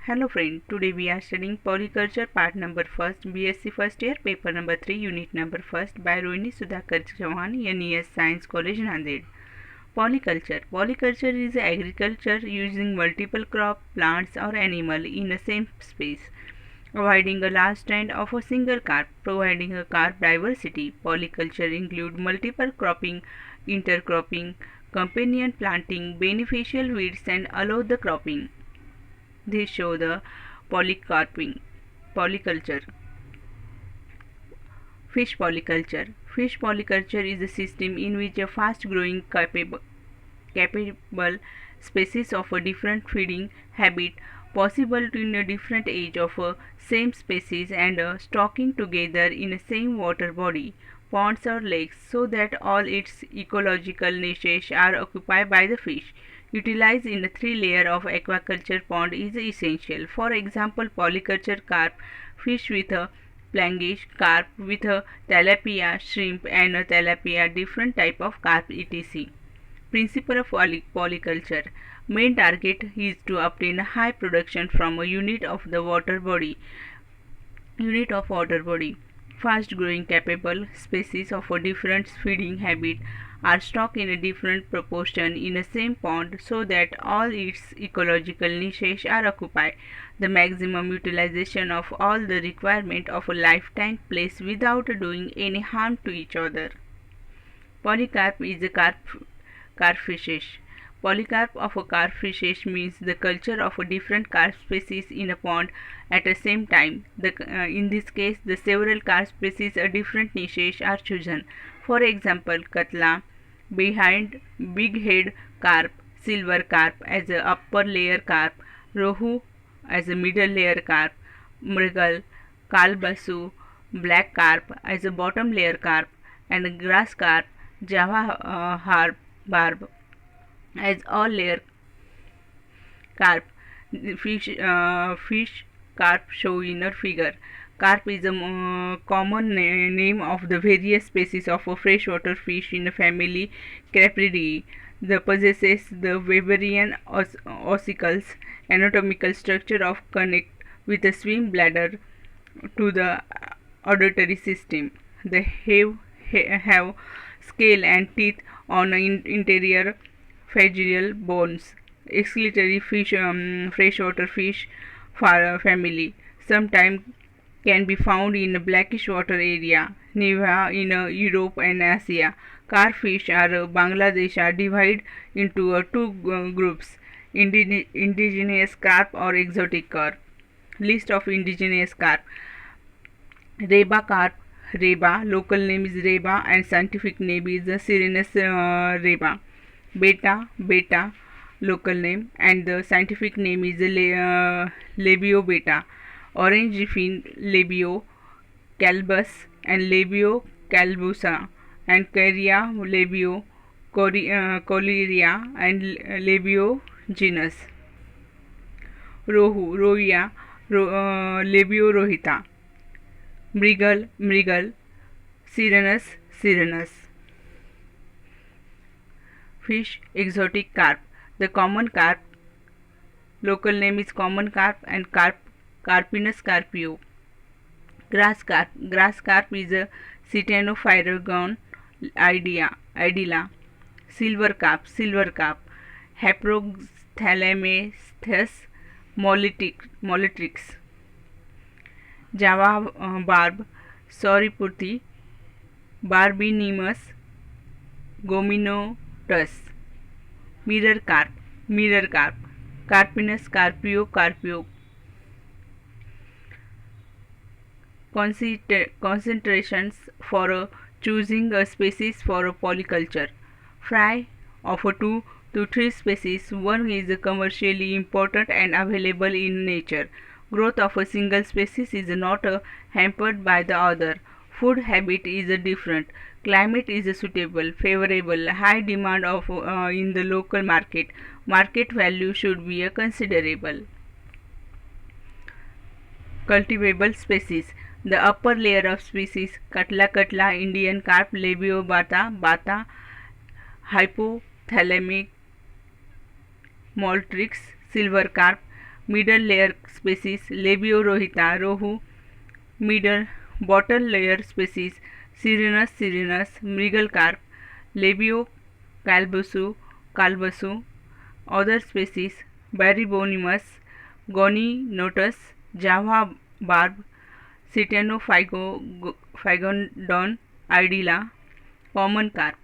Hello friend, today we are studying Polyculture part number first, BSc first year, paper number 3, unit number first by Rohini Sudhakar Chauhan, NES Science College, Nanded. Polyculture is agriculture using multiple crop, plants or animal in the same space, avoiding a large stand of a single crop, providing a crop diversity. Polyculture include multiple cropping, intercropping, companion planting, beneficial weeds and allow the cropping. They show the polyculture. Fish polyculture. Fish polyculture is a system in which a fast-growing capable species of a different feeding habit possible in a different age of a same species and stocking together in a same water body, ponds or lakes, so that all its ecological niches are occupied by the fish. Utilized in a three-layer of aquaculture pond is essential. For example, polyculture carp, fish with a plangish, carp with a tilapia, shrimp and a tilapia, different type of carp etc. Principle of polyculture. Main target is to obtain high production from a unit of water body. Fast growing capable species of a different feeding habit are stocked in a different proportion in the same pond so that all its ecological niches are occupied. The maximum utilization of all the requirement of a life tank place without doing any harm to each other. Polycarp is a carp Polycarp of a carp fishes means the culture of a different carp species in a pond at the same time. In this case, the several carp species or different niches are chosen. For example, Katla, behind big head carp, silver carp as a upper layer carp, Rohu as a middle layer carp, Mrigal, Kalbasu, black carp as a bottom layer carp, and grass carp, Java barb as all layer carp. Fish carp show in a figure. Carp is a common name of the various species of a freshwater fish in the family Crapidae. The possesses the Weberian ossicles anatomical structure of connect with a swim bladder to the auditory system. They have scale and teeth on interior phageal bones. Excretory fish, freshwater fish family. Sometimes can be found in a blackish water area, Neva in Europe and Asia. Carp fish are Bangladesh are divided into two groups: indigenous carp or exotic carp. List of indigenous carp: Reba carp. Reba, local name is Reba and scientific name is Sirenus reba. Beta, local name and the scientific name is Labio beta. Orange fin, Labio calbus and Labio calbusa, and Caria, Labio coleria and Labio genus. Rohu, Rohia, Labio rohita. Mrigal, Sirenus. Fish, exotic carp. The common carp, local name is common carp and Carpinus carpio. Grass carp is a Ctenophyrogon idela. Silver carp, Haprothalamesthus mollitrix. Java barb, Sauriputi, Barbinemus gominotus. Mirror carp, Carpinus carpio. Concentrations for choosing a species for a polyculture. Fry of 2 to 3 species. One is commercially important and available in nature. Growth of a single species is not hampered by the other. Food habit is different. Climate is suitable, favorable, high demand of in the local market. Market value should be considerable. Cultivable species. The upper layer of species Katla, Indian carp, Labio bata, hypothalamic moltrix, silver carp, middle layer species Labiorhita rohu, middle bottom layer species Sirenus mrigal carp, Labio calbusu, other species Baribonimus, Goninotus, Java barb, Ctenophygodon idella, common carp.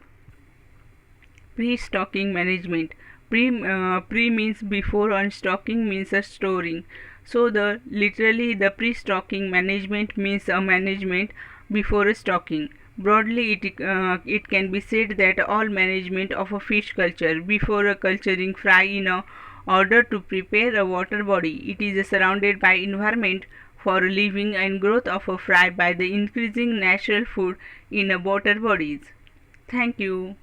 Pre-stocking management. Pre means before and stocking means a storing. So the literally the pre-stocking management means a management before a stocking. Broadly, it can be said that all management of a fish culture before a culturing fry in a order to prepare a water body. It is surrounded by environment for living and growth of a fry by the increasing natural food in a water bodies. Thank you.